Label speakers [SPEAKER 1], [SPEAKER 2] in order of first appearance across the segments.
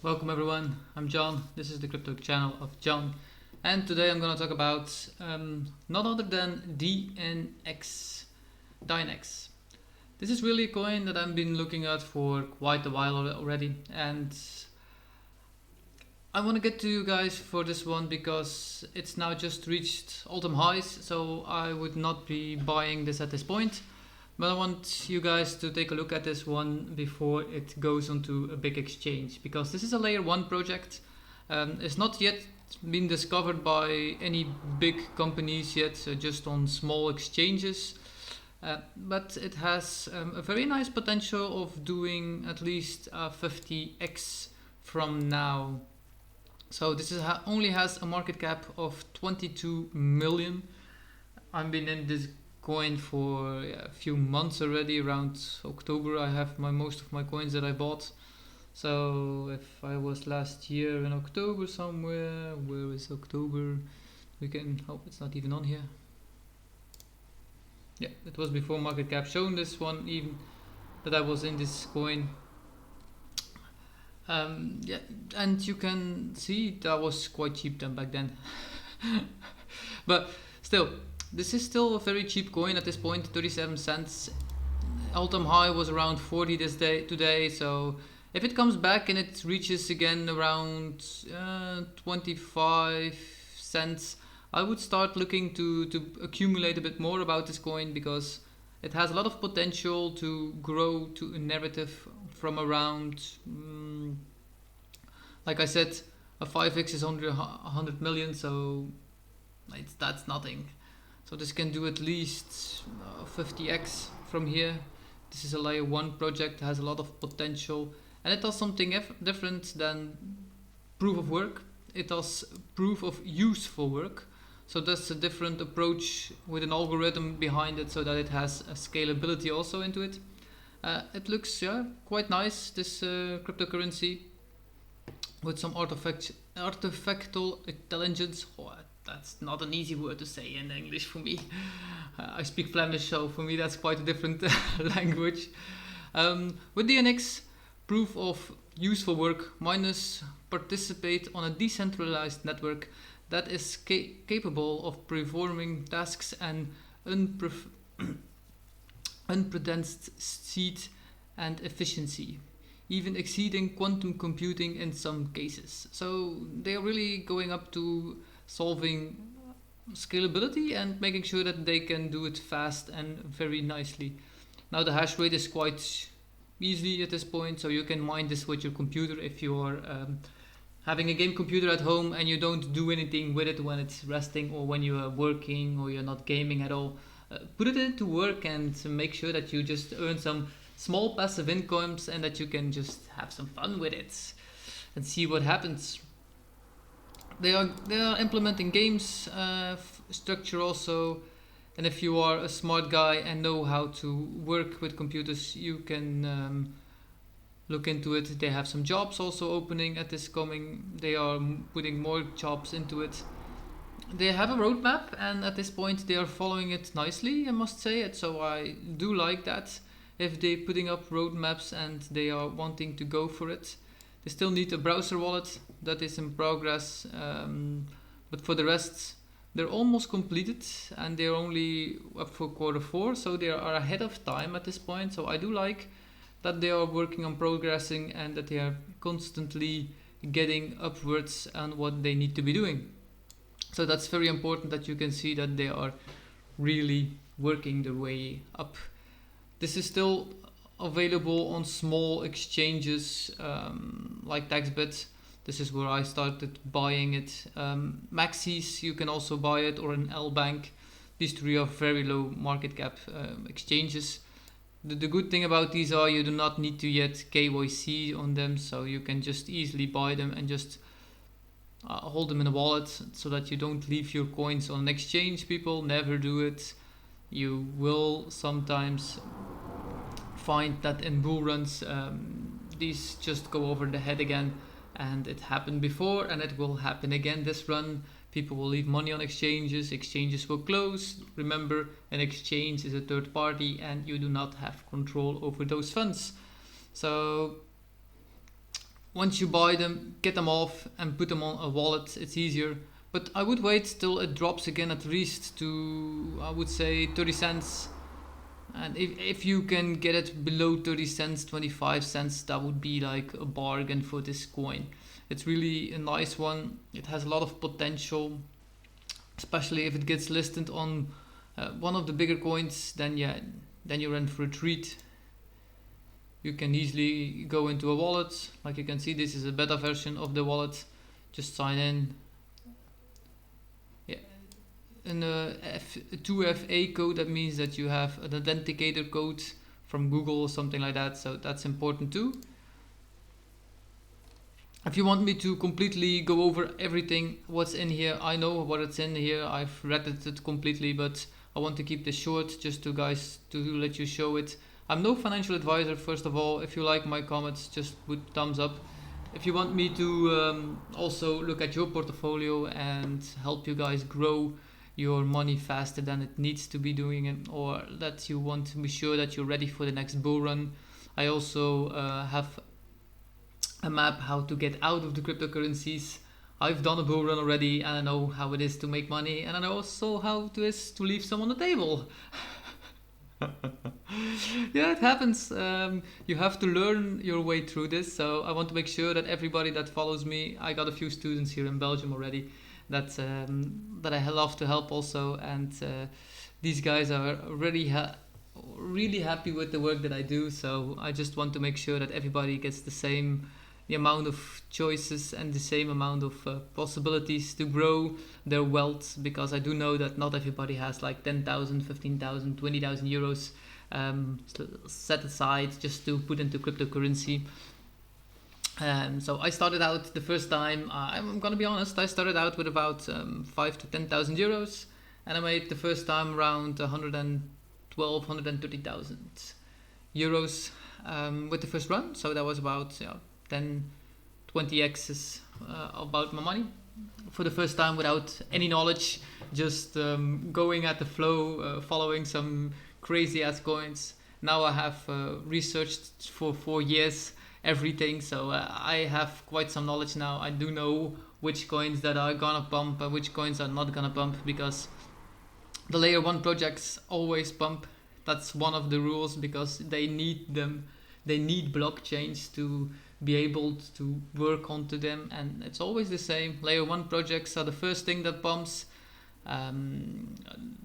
[SPEAKER 1] Welcome everyone, I'm John. This is the crypto channel of John, and today I'm going to talk about not other than DNX. This is really a coin that I've been looking at for quite a while already, and I want to get to you guys for this one because it's now just reached all-time highs, so I would not be buying this at this point. But I want you guys to take a look at this one before it goes onto a big exchange, because this is a layer 1 project. It's not yet been discovered by any big companies yet, just on small exchanges. But it has a very nice potential of doing at least 50x from now. So this only has a market cap of 22 million. I've been in this coin for a few months already. Around October I have most of my coins that I bought. So if I was last year in October somewhere, where is October? We can hope it's not even on here. Yeah, it was before market cap shown this one even that I was in this coin. Yeah, and you can see that was quite cheap then back then. But still, this is still a very cheap coin at this point, 37 cents. All-time high was around 40 today, so if it comes back and it reaches again around 25 cents, I would start looking to accumulate a bit more about this coin, because it has a lot of potential to grow to a narrative from around, like I said, a 5x is under 100 million, so that's nothing. So this can do at least 50x from here. This is a layer 1 project, has a lot of potential, and it does something different than proof of work. It does proof of useful work. So that's a different approach with an algorithm behind it, so that it has a scalability also into it. It looks quite nice, this cryptocurrency, with some artifactal intelligence. That's not an easy word to say in English for me. I speak Flemish, so for me that's quite a different language. With DNX, proof of useful work, miners participate on a decentralized network that is capable of performing tasks and unprecedented speed and efficiency, even exceeding quantum computing in some cases. So they are really going up to solving scalability and making sure that they can do it fast and very nicely. Now the hash rate is quite easy at this point, so you can mine this with your computer if you are having a game computer at home and you don't do anything with it when it's resting or when you are working or you're not gaming at all. Put it into work and make sure that you just earn some small passive incomes and that you can just have some fun with it and see what happens. They are implementing games structure also, and if you are a smart guy and know how to work with computers, you can look into it. They have some jobs also opening at this coming. They are putting more jobs into it. They have a roadmap, and at this point they are following it nicely, I must say it. So I do like that. If they're putting up roadmaps and they are wanting to go for it. They still need a browser wallet that is in progress, but for the rest they're almost completed and they're only up for Q4, so they are ahead of time at this point. So I do like that they are working on progressing and that they are constantly getting upwards on what they need to be doing. So that's very important, that you can see that they are really working their way up. This is still available on small exchanges like TaxBit. This is where I started buying it. Maxis, you can also buy it, or an L Bank. These three are very low market cap exchanges. The good thing about these are you do not need to yet KYC on them, so you can just easily buy them and just hold them in a wallet so that you don't leave your coins on an exchange. People never do it. You will sometimes find that in bull runs these just go over the head again, and it happened before and it will happen again this run. People will leave money on exchanges will close. Remember, an exchange is a third party and you do not have control over those funds. So once you buy them, get them off and put them on a wallet. It's easier. But I would wait till it drops again at least to, I would say, 30 cents. And if you can get it below 30 cents, 25 cents, that would be like a bargain for this coin. It's really a nice one. It has a lot of potential, especially if it gets listed on one of the bigger coins. Then yeah, then you're in for a treat. You can easily go into a wallet. Like you can see, this is a beta version of the wallet. Just sign in. Yeah, and a 2FA code, that means that you have an authenticator code from Google or something like that, so that's important too. If you want me to completely go over everything what's in here, I know what it's in here, I've read it completely, but I want to keep this short just to let you show it. I'm no financial advisor, first of all. If you like my comments, just put thumbs up. If you want me to also look at your portfolio and help you guys grow your money faster than it needs to be doing it, or that you want to be sure that you're ready for the next bull run, I also have a map how to get out of the cryptocurrencies. I've done a bull run already, and I know how it is to make money, and I know also how it is to leave some on the table. Yeah, it happens. You have to learn your way through this, so I want to make sure that everybody that follows me, I got a few students here in Belgium already that I love to help also, and these guys are really happy with the work that I do, so I just want to make sure that everybody gets the amount of choices and the same amount of possibilities to grow their wealth, because I do know that not everybody has like 10,000, 15,000, 20,000 euros set aside just to put into cryptocurrency. So I started out the first time, I'm gonna be honest, I started out with about 5 to 10,000 euros, and I made the first time around 112, 130,000 euros with the first run. So that was about 10, 20 x's about my money for the first time without any knowledge, just going at the flow, following some crazy ass coins. Now I have researched for 4 years everything, so I have quite some knowledge now. I do know which coins that are gonna pump and which coins are not gonna pump, because the layer 1 projects always pump. That's one of the rules, because they need them. They need blockchains to be able to work onto them, and it's always the same. Layer 1 projects are the first thing that pumps.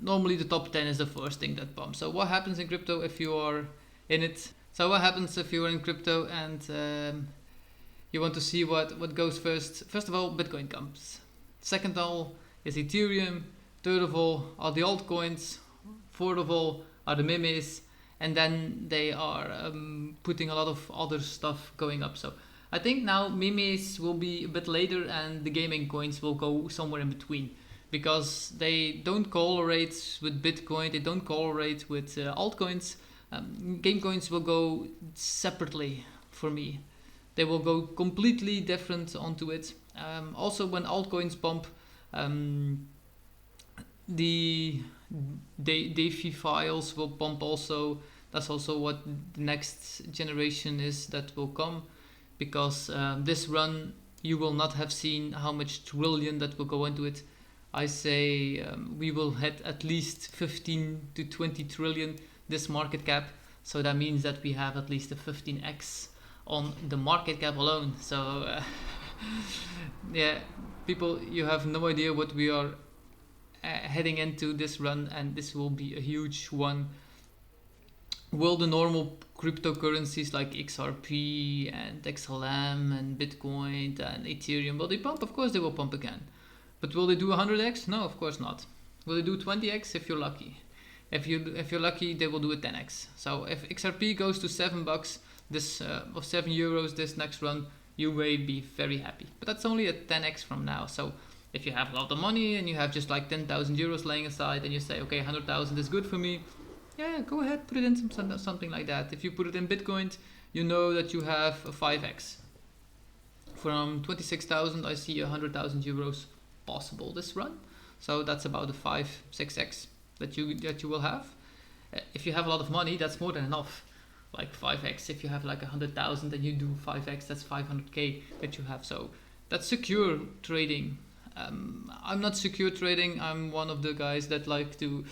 [SPEAKER 1] Normally the top 10 is the first thing that pumps. So what happens in crypto if you are in it? So what happens if you're in crypto and you want to see what goes first? First of all, Bitcoin comes. Second of all is Ethereum. Third of all are the altcoins. Fourth of all are the memes. And then they are putting a lot of other stuff going up. So I think now memes will be a bit later, and the gaming coins will go somewhere in between, because they don't correlate with Bitcoin, they don't correlate with altcoins. Game coins will go separately for me. They will go completely different onto it. Also, when altcoins pump, the DeFi files will pump also. That's also what the next generation is that will come, because this run you will not have seen how much trillion that will go into it. I say we will hit at least 15 to 20 trillion this market cap, so that means that we have at least a 15x on the market cap alone. So yeah, people, you have no idea what we are heading into this run, and this will be a huge one. Will the normal cryptocurrencies like XRP and XLM and Bitcoin and Ethereum, will they pump? Of course they will pump again. But will they do 100x? No, of course not. Will they do 20x if you're lucky? If you're lucky, they will do a 10x. So if XRP goes to $7 this or €7 this next run, you may be very happy. But that's only a 10x from now. So if you have a lot of money and you have just like 10,000 euros laying aside, and you say, okay, 100,000 is good for me, yeah, go ahead, put it in something like that. If you put it in Bitcoin, you know that you have a 5x. From 26,000, I see 100,000 euros possible this run. So that's about a 5-6x that you will have. If you have a lot of money, that's more than enough. like 5x. If you have like 100,000 and you do 5x, that's 500k that you have. So that's secure trading. I'm not secure trading. I'm one of the guys that like to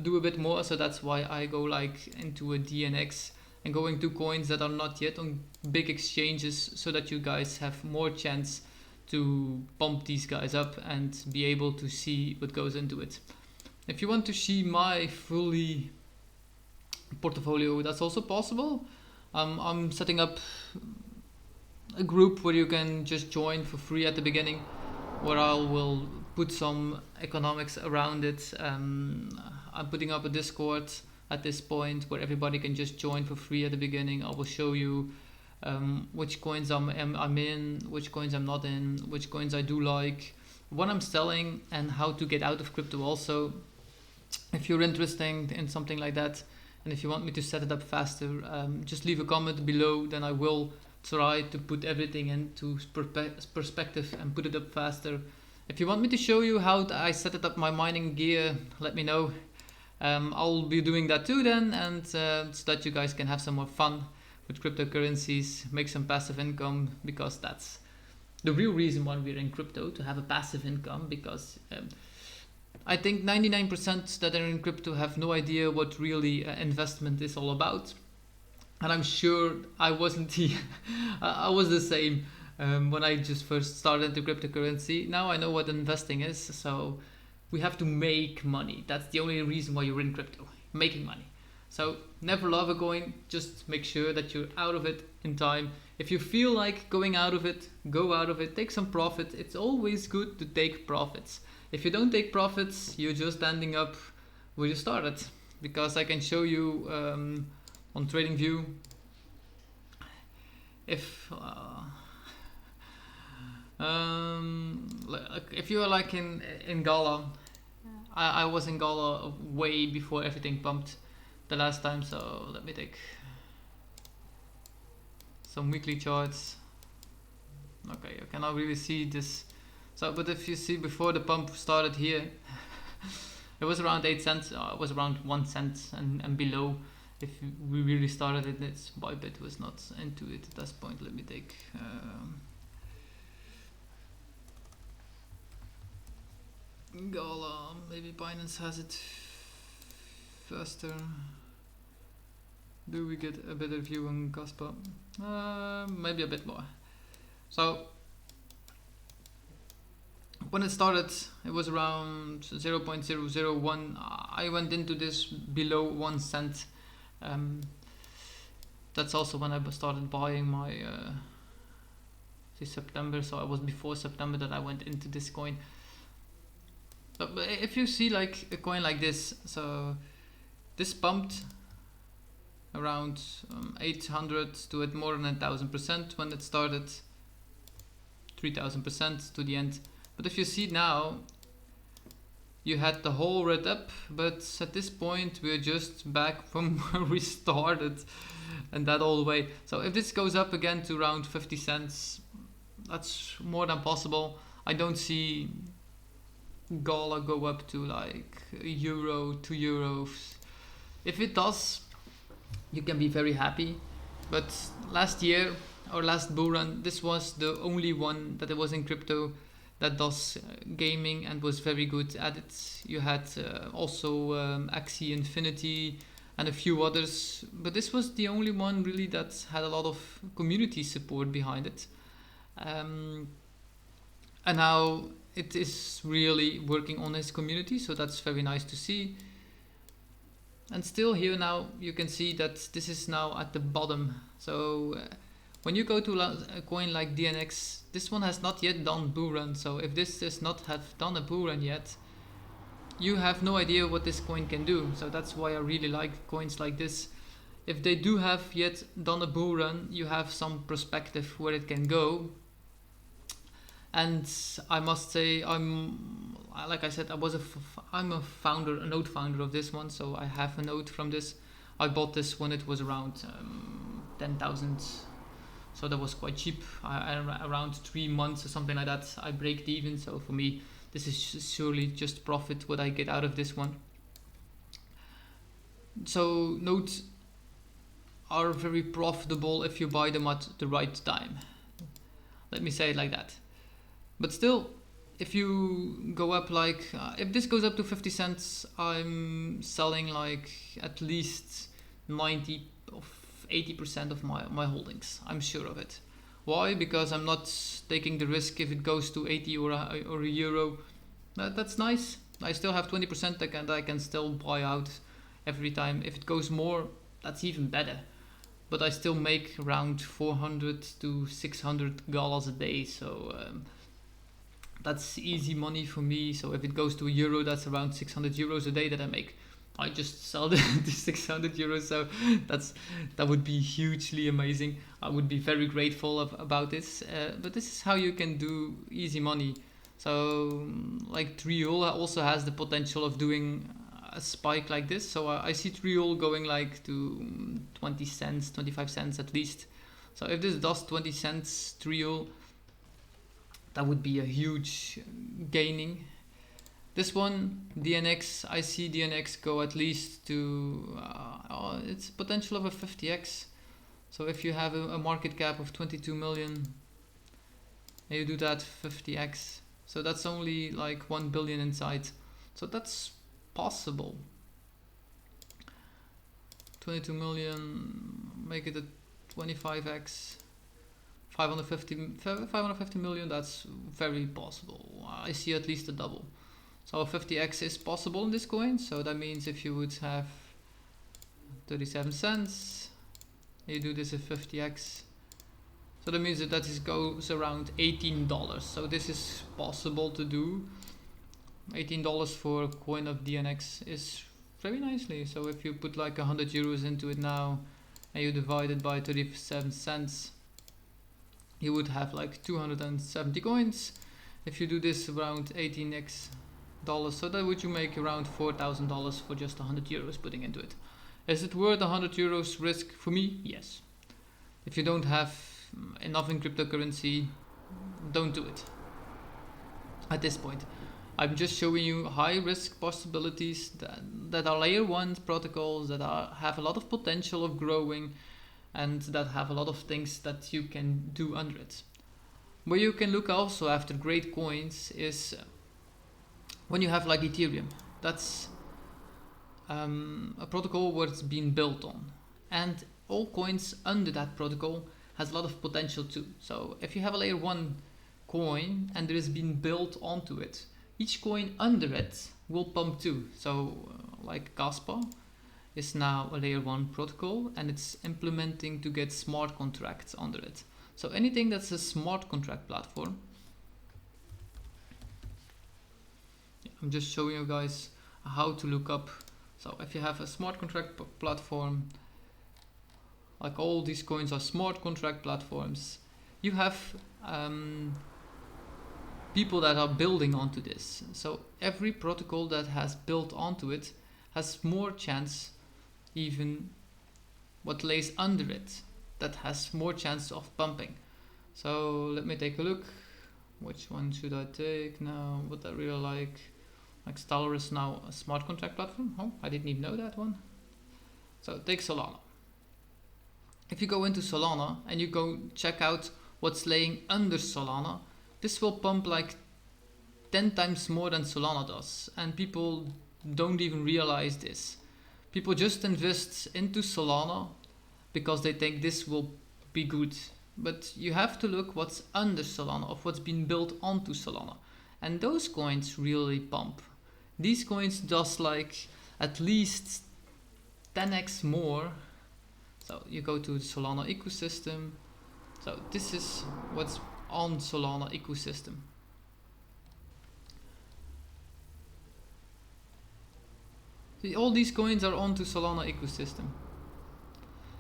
[SPEAKER 1] do a bit more. So that's why I go like into a DNX and go into coins that are not yet on big exchanges, so that you guys have more chance to pump these guys up and be able to see what goes into it. If you want to see my fully portfolio, that's also possible. I'm setting up a group where you can just join for free at the beginning, where I will put some economics around it. I'm putting up a Discord at this point where everybody can just join for free at the beginning. I will show you which coins I'm in, which coins I'm not in, which coins I do like, what I'm selling, and how to get out of crypto also. If you're interested in something like that, and if you want me to set it up faster, just leave a comment below, then I will try to put everything into perspective and put it up faster. If you want me to show you how I set it up my mining gear, let me know. I'll be doing that too then, and so that you guys can have some more fun with cryptocurrencies, make some passive income, because that's the real reason why we're in crypto, to have a passive income. Because I think 99% that are in crypto have no idea what really investment is all about. And I'm sure I wasn't I was the same when I just first started into cryptocurrency. Now I know what investing is, so we have to make money. That's the only reason why you're in crypto, making money. So never love a coin, just make sure that you're out of it in time. If you feel like going out of it, go out of it, take some profit. It's always good to take profits. If you don't take profits, you're just ending up where you started. Because I can show you on TradingView, if you are like in Gala, I was in Gala way before everything pumped the last time. So let me take some weekly charts. Okay, you cannot really see this. So, but if you see before the pump started here, it was around 8 cents. It was around 1 cent and below. If we really started it, its Bybit was not into it at this point. Let me take Gala. Maybe Binance has it faster. Do we get a better view on Caspa? Maybe a bit more. So when it started, it was around 0.001. I went into this below 1 cent. That's also when I started buying my September. So I was before September that I went into this coin. So if you see like a coin like this, so this pumped around 800 to at more than 1,000% when it started, 3,000% to the end. But if you see now, you had the whole red up, but at this point we're just back from where we started, and that all the way. So if this goes up again to around 50 cents, that's more than possible. I don't see Gala go up to like €1, €2. If it does, you can be very happy. But last year, or last bull run, this was the only one that it was in crypto that does gaming and was very good at it. You had also Axie Infinity and a few others, but this was the only one really that had a lot of community support behind it. And now it is really working on his community, so that's very nice to see. And still here now you can see that this is now at the bottom. So when you go to a coin like DNX, this one has not yet done bull run. So if this does not have done a bull run yet, you have no idea what this coin can do. So that's why I really like coins like this. If they do have yet done a bull run, you have some perspective where it can go. And I must say, like I said, I'm a founder, a node founder of this one, so I have a node from this. I bought this when it was around 10,000, so that was quite cheap. Around 3 months or something like that, I break even. So for me, this is surely just profit what I get out of this one. So nodes are very profitable if you buy them at the right time. Let me say it like that. But still, if you go up like, if this goes up to 50 cents, I'm selling like at least 90 of 80% of my holdings. I'm sure of it. Why? Because I'm not taking the risk if it goes to 80 or a euro. That's nice. I still have 20% and I can still buy out every time. If it goes more, that's even better. But I still make around $400 to $600 a day. So that's easy money for me. So if it goes to a euro, that's around 600 euros a day that I make. I just sell the 600 euros, so that would be hugely amazing. I would be very grateful about this. But this is how you can do easy money. So like Triol also has the potential of doing a spike like this. So I see Triol going like to 20 cents, 25 cents at least. So if this does 20 cents Triol, that would be a huge gaining. This one, DNX, I see DNX go at least to, it's potential of a 50x. So if you have a market cap of 22 million, and you do that 50x, so that's only like 1 billion inside. So that's possible. 22 million, make it a 25x. 550 million, that's very possible. I see at least a double. So 50x is possible in this coin. So that means if you would have 37 cents, you do this at 50x. So that means that goes around $18. So this is possible to do. $18 for a coin of DNX is very nicely. So if you put like 100 euros into it now and you divide it by 37 cents, you would have like 270 coins. If you do this around 18x dollars, so that would you make around $4,000 for just 100 euros putting into it. Is it worth 100 euros risk? For me, yes. If you don't have enough in cryptocurrency, don't do it at this point. I'm just showing you high risk possibilities that are layer 1 protocols that have a lot of potential of growing and that have a lot of things that you can do under it. Where you can look also after great coins is when you have like Etherium. That's a protocol where it's been built on, and all coins under that protocol has a lot of potential too. So if you have a layer 1 coin and there is been built onto it, each coin under it will pump too. So like Caspa is now a layer 1 protocol and it's implementing to get smart contracts under it. So anything that's a smart contract platform, I'm just showing you guys how to look up. So if you have a smart contract platform, like all these coins are smart contract platforms, you have people that are building onto this. So every protocol that has built onto it has more chance, even what lays under it, that has more chance of pumping. So let me take a look. Which one should I take now? What I really like Stellar is now a smart contract platform. Oh, I didn't even know that one. So take Solana. If you go into Solana and you go check out what's laying under Solana, this will pump like 10 times more than Solana does. And people don't even realize this. People just invest into Solana because they think this will be good. But you have to look what's under Solana, of what's been built onto Solana. And those coins really pump. These coins does like at least 10x more. So you go to the Solana ecosystem. So this is what's on Solana ecosystem. See, all these coins are onto Solana ecosystem.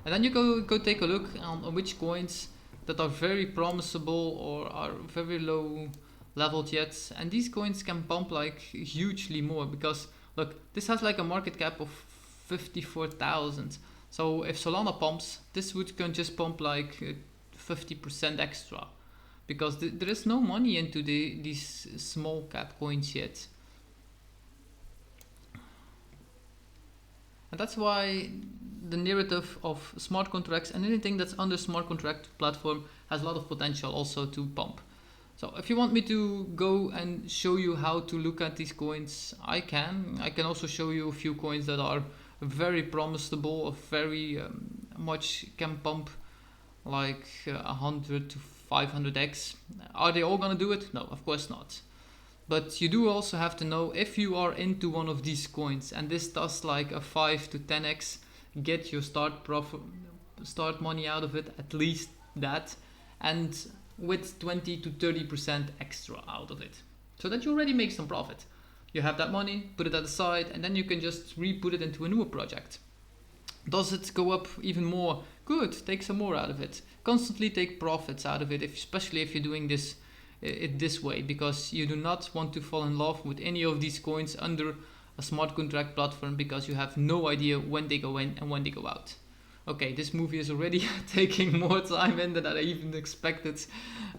[SPEAKER 1] And then you go take a look on which coins that are very promisable or are very low leveled yet, and these coins can pump like hugely more, because look, this has like a market cap of 54,000. So if Solana pumps, this can just pump like 50% extra, because there is no money into these small cap coins yet. And that's why the narrative of smart contracts, and anything that's under smart contract platform has a lot of potential also to pump. So if you want me to go and show you how to look at these coins, I can. I can also show you a few coins that are very promisable, of very much can pump like 100 to 500x. Are they all gonna do it? No, of course not. But you do also have to know if you are into one of these coins and this does like a 5 to 10x, get your start money out of it, at least that, and with 20 to 30% extra out of it, so that you already make some profit. You have that money, put it at the side, and then you can just re-put it into a newer project. Does it go up even more? Good, take some more out of it. Constantly take profits out of it, especially if you're doing it this way, because you do not want to fall in love with any of these coins under a smart contract platform, because you have no idea when they go in and when they go out. Okay, this movie is already taking more time in than I even expected,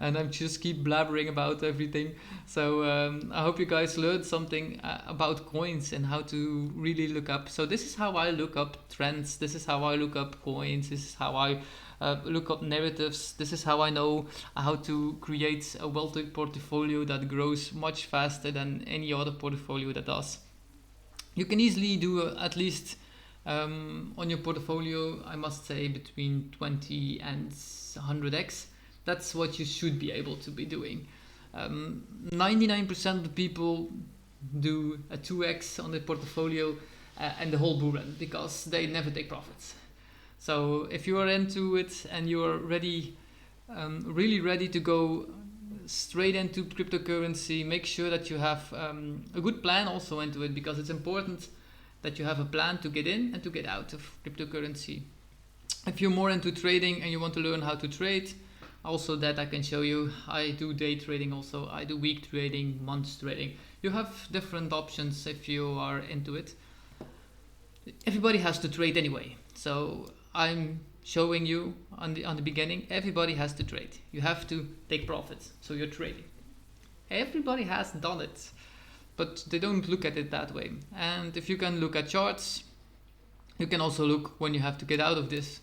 [SPEAKER 1] and I'm just keep blabbering about everything. So I hope you guys learned something about coins and how to really look up. So this is how I look up trends. This is how I look up coins. This is how I look up narratives. This is how I know how to create a wealthy portfolio that grows much faster than any other portfolio that does. You can easily do at least on your portfolio, I must say, between 20 and 100x. That's what you should be able to be doing. 99% of the people do a 2x on their portfolio and the whole bull run, because they never take profits. So if you are into it and you are ready, really ready to go straight into cryptocurrency, make sure that you have a good plan also into it, because it's important that you have a plan to get in and to get out of cryptocurrency. If you're more into trading and you want to learn how to trade, also that I can show you. I do day trading also. I do week trading, month trading. You have different options if you are into it. Everybody has to trade anyway. So I'm showing you on the beginning, everybody has to trade. You have to take profits, so you're trading. Everybody has done it, but they don't look at it that way. And if you can look at charts, you can also look when you have to get out of this.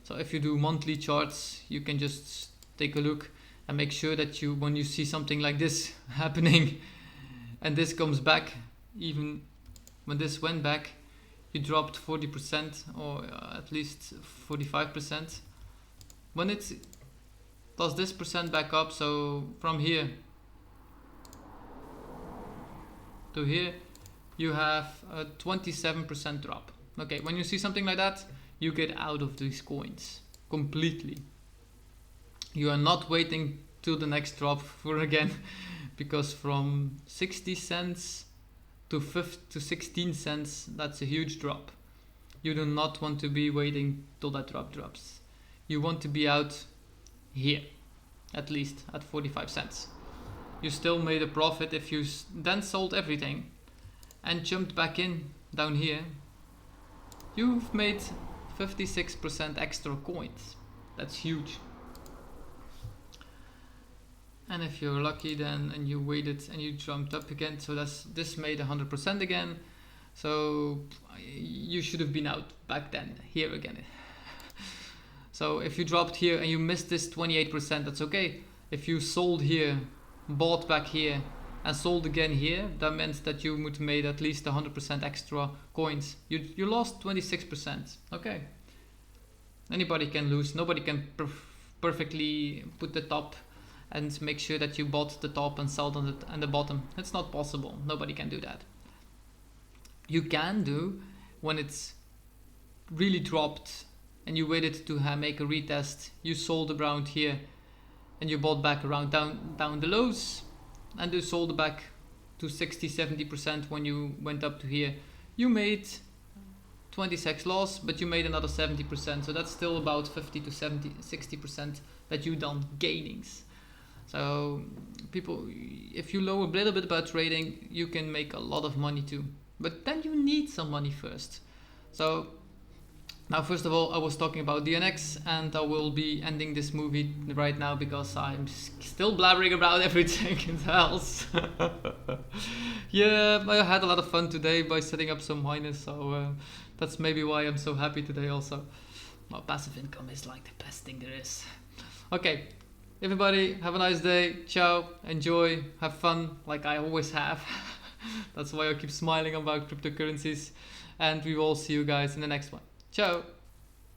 [SPEAKER 1] So if you do monthly charts, you can just take a look and make sure that you, when you see something like this happening and this comes back, even when this went back, you dropped 40% or at least 45%. When it does this percent back up, so from here to here, you have a 27% drop. Okay, when you see something like that, you get out of these coins completely. You are not waiting till the next drop for again, because from 60 cents to 16 cents, that's a huge drop. You do not want to be waiting till that drop drops. You want to be out here, at least at 45 cents. You still made a profit if you then sold everything and jumped back in down here. You've made 56% extra coins. That's huge. And if you're lucky then and you waited and you jumped up again, so this made 100% again. So you should have been out back then, here again. So if you dropped here and you missed this 28%, that's okay. If you sold here, bought back here and sold again here, that meant that you would have made at least 100% extra coins. You lost 26%. Okay. Anybody can lose. Nobody can perfectly put the top and make sure that you bought the top and sold on the bottom. It's not possible. Nobody can do that. You can do when it's really dropped and you waited to make a retest. You sold around here and you bought back around down the lows, and you sold back to 60-70% when you went up to here. You made 20x loss, but you made another 70%, so that's still about 50 to 60% that you done gainings. So people, if you know a little bit about trading, you can make a lot of money too, but then you need some money first. So now, first of all, I was talking about DNX, and I will be ending this movie right now because I'm still blabbering about everything else. Yeah, I had a lot of fun today by setting up some miners, so That's maybe why I'm so happy today also. Well, passive income is like the best thing there is. Okay, everybody, have a nice day. Ciao, enjoy, have fun, like I always have. That's why I keep smiling about cryptocurrencies. And we will see you guys in the next one. Ciao.